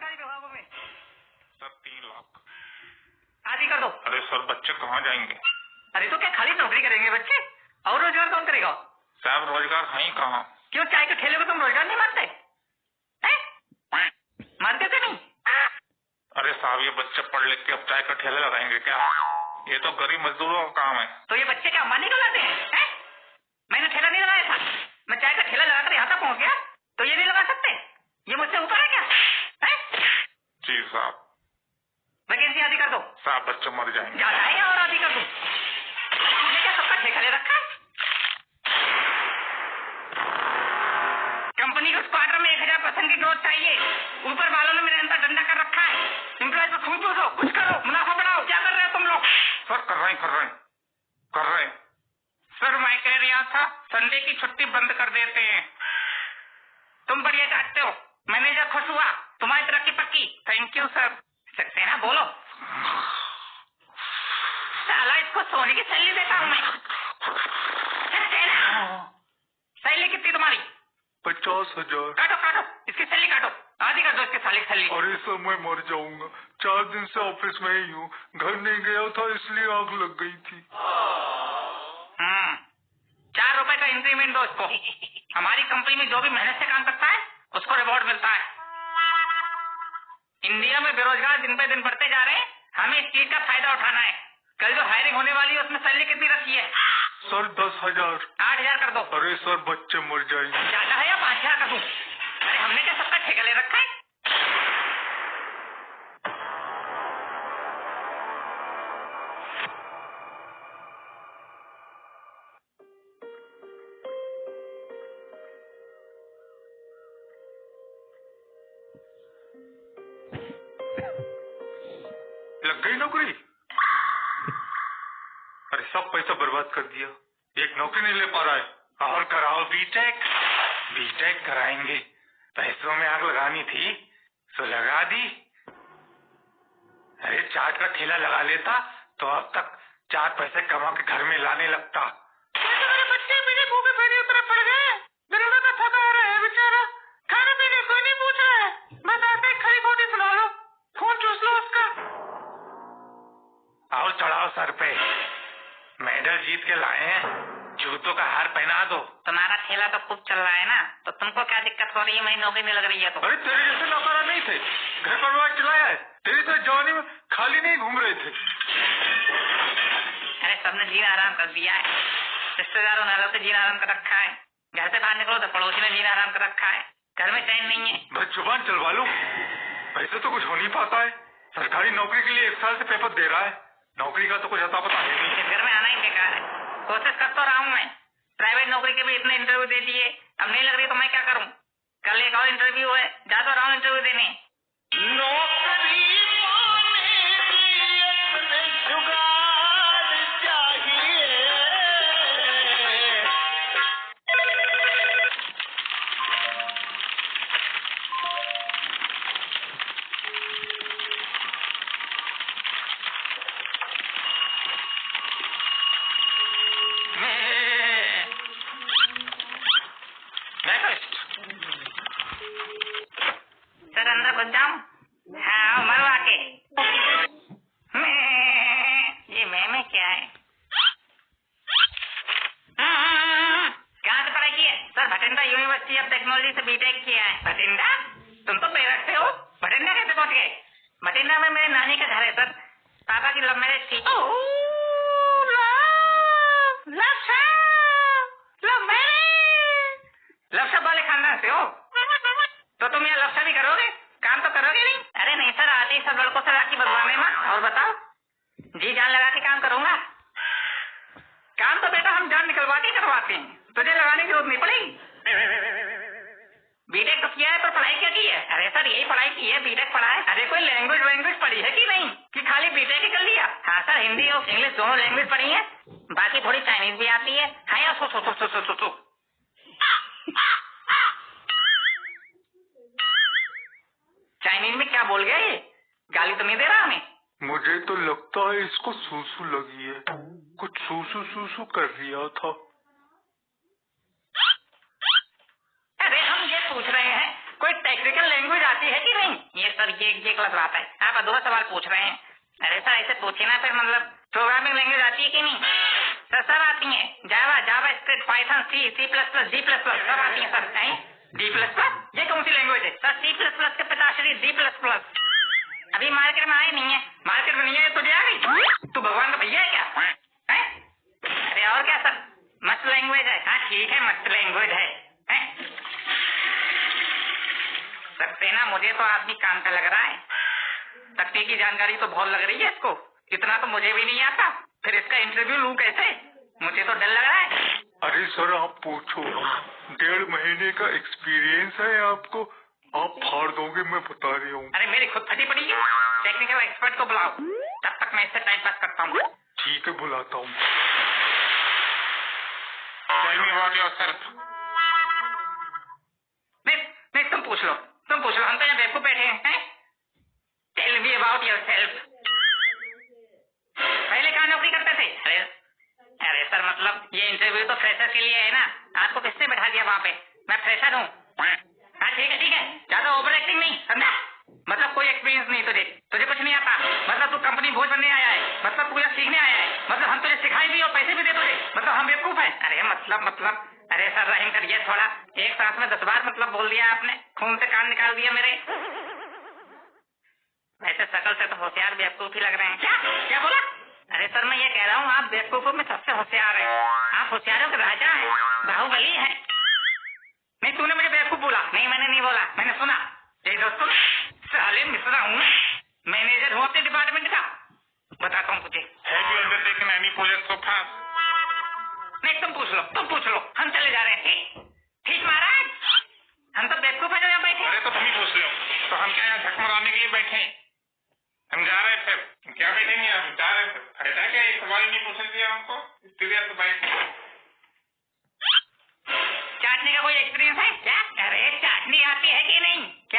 सरकारी विभागों में? सर 3 लाख। आधी कर दो। अरे सर बच्चे कहाँ जाएंगे? अरे तो क्या खाली नौकरी करेंगे बच्चे? और रोजगार कौन करेगा? साहब रोजगार है ही कहाँ? क्यों चाय के ठेले को तुम रोजगार नहीं मानते? मानते थे नहीं? अरे साहब ये बच्चे पढ़ लिख के अब चाय का ठेला लगाएंगे क्या? ये तो गरीब मजदूरों का काम है। तो ये बच्चे क्या अंबानी को लाते हैं? मैंने ठेला नहीं लगाया था, मैं चाय का ठेला लगाकर यहाँ तक पहुँच गया, तो ये नहीं लगा सकते? ये मुझसे ऊपर है क्या? जी साहब। वैकेंसी आधी कर दो। साहब बच्चे मर जाएंगे। ज्यादा है और आधी कर दो। तुमने क्या सबका ठेका ले रखा है? कंपनी को क्वार्टर में 1000% की ग्रोथ चाहिए। ऊपर वालों ने मेरे अंदर डंडा कर रखा है। एम्प्लॉय को खूब दो, कुछ करो, मुनाफा बढ़ाओ। क्या कर रहे हो तुम लोग? सर कर रहे हैं। सर मैं कह रहा था संडे की छुट्टी बंद कर देते हैं। तुम बढ़िया चाहते हो, मैनेजर खुश हुआ, तुम्हारी तरक्की पक्की। Thank you sir. सक्सेना बोलो। साला इसको सोने की सैलरी देता हूँ मैं। सैलरी कितनी तुम्हारी? 50,000। काटो इसकी सैलरी काटो, आधी कर दो इसके साले की सैलरी। अरे सर मैं मर जाऊंगा, 4 दिन से ऑफिस में ही हूँ, घर नहीं गया था इसलिए आग लग गई थी। 4 रुपए का इंक्रीमेंट दो इसको। हमारी कंपनी में जो भी मेहनत से काम करता है उसको रिवॉर्ड मिलता है। इंडिया में बेरोजगार दिन पे दिन बढ़ते जा रहे हैं, हमें इस चीज का फायदा उठाना है। कल जो हायरिंग होने वाली है उसमें सैलरी कितनी रखी है? सर 10,000। 8,000 कर दो। अरे सर बच्चे मर जाएंगे। ज्यादा है या 5,000 कर दूं? अरे हमने क्या सबका ठेका ले रखा है? लग गई नौकरी? अरे सब पैसा बर्बाद कर दिया, एक नौकरी नहीं ले पा रहा है। और कराओ बीटेक कराएंगे। पैसों में आग लगानी थी तो लगा दी। अरे चाट का ठेला लगा लेता तो अब तक 4 पैसे कमा के घर में लाने लगता। मेरे बच्चे मेरे मुंह पे फेरी उतरे पड़ गए। मेरा तो थका हो रहा है बेचारा, खाने पीने कोई नहीं पूछ रहा है। बताते खरी खोटी सुना लो, फोन चूस लो उसका। आओ चढ़ाओ सर पे, मेडल जीत के लाए हैं, जूतों का हार पहना दो। तुम्हारा ठेला तो खूब चल रहा है ना, तो तुमको क्या दिक्कत हो रही है? मेरी नौकरी नहीं लग रही है तो? अरे तेरे जैसे नौकरा नहीं थे, घर परिवार चलाया है, तेरी तो जवानी में खाली नहीं घूम रहे थे। अरे सबने जीना आराम कर दिया है, रिश्तेदारों ने अलग से जीना आराम कर रखा है, घर से बाहर निकलो तो पड़ोसी ने जीना आराम कर रखा है, घर में चैन नहीं है। बस जुबान चलवा लो, ऐसे तो कुछ हो नहीं पाता है। सरकारी नौकरी के लिए 1 साल से पेपर दे रहा है, नौकरी का तो कुछ अता पता है नहीं। इस घर में आना ही बेकार है। कोशिश कर तो रहा हूँ मैं, प्राइवेट नौकरी के भी इतने इंटरव्यू दे दिए, अब नहीं लग रही तो मैं क्या करूँ? कल एक और इंटरव्यू है, जा तो रहा हूँ इंटरव्यू देने। नौकरी सर अंदर घुस जाऊं? हाँ मरवा के। ये मैं क्या है? कहाँ से पढ़ाई की है? Sir Bathinda university of technology से बीटेक किया है। भटिंडा? तुम तो पेड़ से हो, भटिंडा कैसे पहुँच गए? भटिंडा में मेरे नानी का घर है सर, पापा की लव मैरिज थी। लव वाले खानदान से हो तो तुम यहाँ लफ्सा भी करोगे, काम तो करोगे नहीं? अरे नहीं सर, आते ही सब लड़कों से राखी बंधवाने में। और बताओ, जी जान लगा के काम करूंगा। काम तो बेटा हम जान निकलवा के करवाते हैं, तुझे लगाने की जरूरत नहीं पड़ेगी। बीटेक तो किया है पर पढ़ाई क्या की है? अरे सर यही पढ़ाई की है, बीटेक पढ़ा है। अरे कोई लैंग्वेज पढ़ी है कि नहीं, कि खाली बीटेक ही कर लिया? हाँ सर, हिंदी और इंग्लिश दोनों लैंग्वेज पढ़ी है, बाकी थोड़ी चाइनीज भी आती है। हाँ यार सो चाइनीज में क्या बोल गया ये? गाली तो नहीं दे रहा हमें? मुझे तो लगता है इसको सूसू लगी है, कुछ सूसू कर रिया था। अरे हम ये पूछ रहे हैं कोई टेक्निकल लैंग्वेज आती है कि नहीं? ये सर ये गलत बात है, आप अधूरा सवाल पूछ रहे हैं। अरे सर ऐसे पूछिए ना, फिर मतलब प्रोग्रामिंग लैंग्वेज आती है कि नहीं? सर सब आती है, जावा, जावा स्क्रिप्ट, पाइथन, सी, C++, G++ सब आती है सर। D++? ये कौन सी लैंग्वेज है सर? C++ के पिताश्री D++। अभी मार्केट में आई नहीं है, मार्केट में नहीं है तुझे आ गई? तू भगवान का भैया है क्या? है? अरे और क्या सर, मस्त लैंग्वेज है। हाँ ठीक है, मस्त लैंग्वेज है। सक्सेना मुझे तो आदमी काम का लग रहा है, तकनीकी जानकारी तो बहुत लग रही है इसको, इतना तो मुझे भी नहीं आता, फिर इसका इंटरव्यू लूं कैसे? मुझे तो डर लग रहा है। अरे सर आप पूछो, 1.5 महीने का एक्सपीरियंस है आपको, आप फाड़ दोगे, मैं बता रही हूँ। अरे मेरी खुद फटी पड़ी है, टेक्निकल एक्सपर्ट को बुलाओ, तब तक मैं इससे टाइम पास करता हूँ। ठीक है बुलाता हूँ। नहीं तुम पूछ लो, हम तो यहाँ बेवकूफ बैठे हैं। Tell me about yourself. पहले कहाँ नौकरी करते थे? अरे सर मतलब ये इंटरव्यू तो फ्रेशर के लिए है ना, आपको किसने बैठा दिया वहाँ पे? मैं फ्रेशर हूँ। हाँ ठीक है, ज्यादा ओवर एक्टिंग नहीं, समझा? मतलब कोई एक्सपीरियंस नहीं तुझे कुछ नहीं आता, मतलब तू कंपनी भोज बनने आया है, मतलब तू यहाँ सीखने आया है, मतलब हम तुझे सिखाए भी और पैसे भी दे तुझे, मतलब हम बेवकूफ है? अरे मतलब अरे सर रहम करिए थोड़ा, एक सांस में 10 बार मतलब बोल दिया आपने, खून से कान निकाल दिया मेरे। वैसे शकल से तो होशियार बेवकूफ ही लग रहे हैं। क्या बोला? अरे सर मैं ये कह रहा हूँ आप बेवकूफों में सबसे होशियार हैं, आप होशियारों के राजा हैं, बाहुबली हैं। नहीं तूने मुझे बेवकूफ बोला? नहीं मैंने नहीं बोला, मैंने सुना। दोस्तों साले मिश्रा हूँ, मैनेजर हूँ अपने डिपार्टमेंट का, बताता हूँ तुझे। नहीं तुम पूछ लो, हम चले जा रहे हैं। ठीक महाराज, हम तो बेवकूफ है जो यहाँ बैठे। अरे तो तुम ही पूछ लो, तो हम क्या यहाँ झक मराने के लिए बैठे हैं? हम जा रहे थे, क्या बैठेंगे? आप जा रहे थे, फायदा क्या? एक सवाल नहीं पूछने दिया हमको, इसलिए तो बैठे। चाटने का कोई एक्सपीरियंस है क्या? अरे चाटनी आती है कि नहीं? क्या